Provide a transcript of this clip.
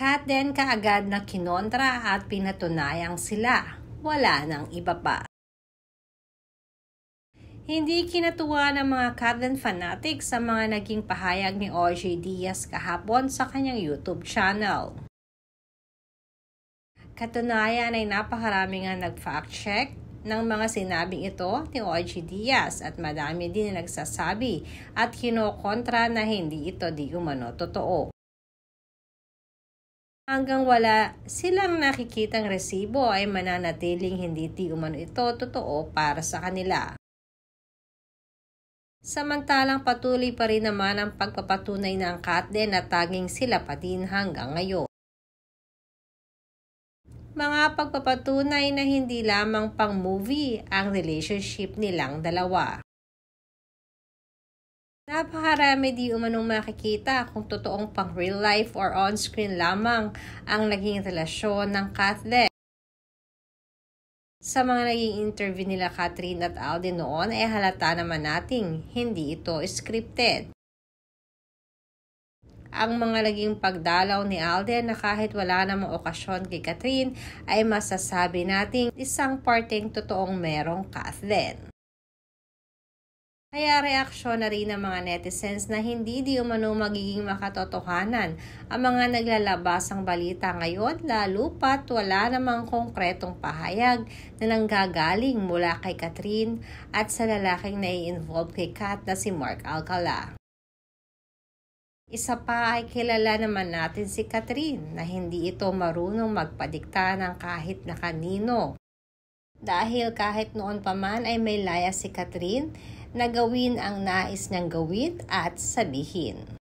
Kat din kaagad na kinontra at pinatunayang sila. Wala nang iba pa. Hindi kinatuwa ng mga Katden fanatics sa mga naging pahayag ni OJ Diaz kahapon sa kanyang YouTube channel. Katunayan ay napakarami nga nag-fact check ng mga sinabing ito ni OJ Diaz at madami din na nagsasabi at kinokontra na hindi ito di umano totoo. Hanggang wala silang nakikitang resibo ay mananatiling hindi di umano ito totoo para sa kanila. Samantalang patuloy pa rin naman ang pagpapatunay ng Katden na taging sila pa din hanggang ngayon. Mga pagpapatunay na hindi lamang pang movie ang relationship nilang dalawa. Napakarami di umanong makikita kung totoong pang real life or on-screen lamang ang naging relasyon ng Katden. Sa mga naging interview nila Catherine at Alden noon ay halata naman nating hindi ito scripted. Ang mga naging pagdalaw ni Alden na kahit wala namang okasyon kay Catherine ay masasabi nating isang parteng totoong merong Katden. Kaya reaksyon na rin ng mga netizens na hindi di umano magiging makatotohanan ang mga naglalabasang balita ngayon lalo pat wala namang konkretong pahayag na nanggagaling mula kay Catherine at sa lalaking nai-involve kay Kat na si Mark Alcala. Isa pa ay kilala naman natin si Catherine na hindi ito marunong magpadikta ng kahit na kanino. Dahil kahit noon pa man ay may layas si Catherine na gawin ang nais niyang gawin at sabihin.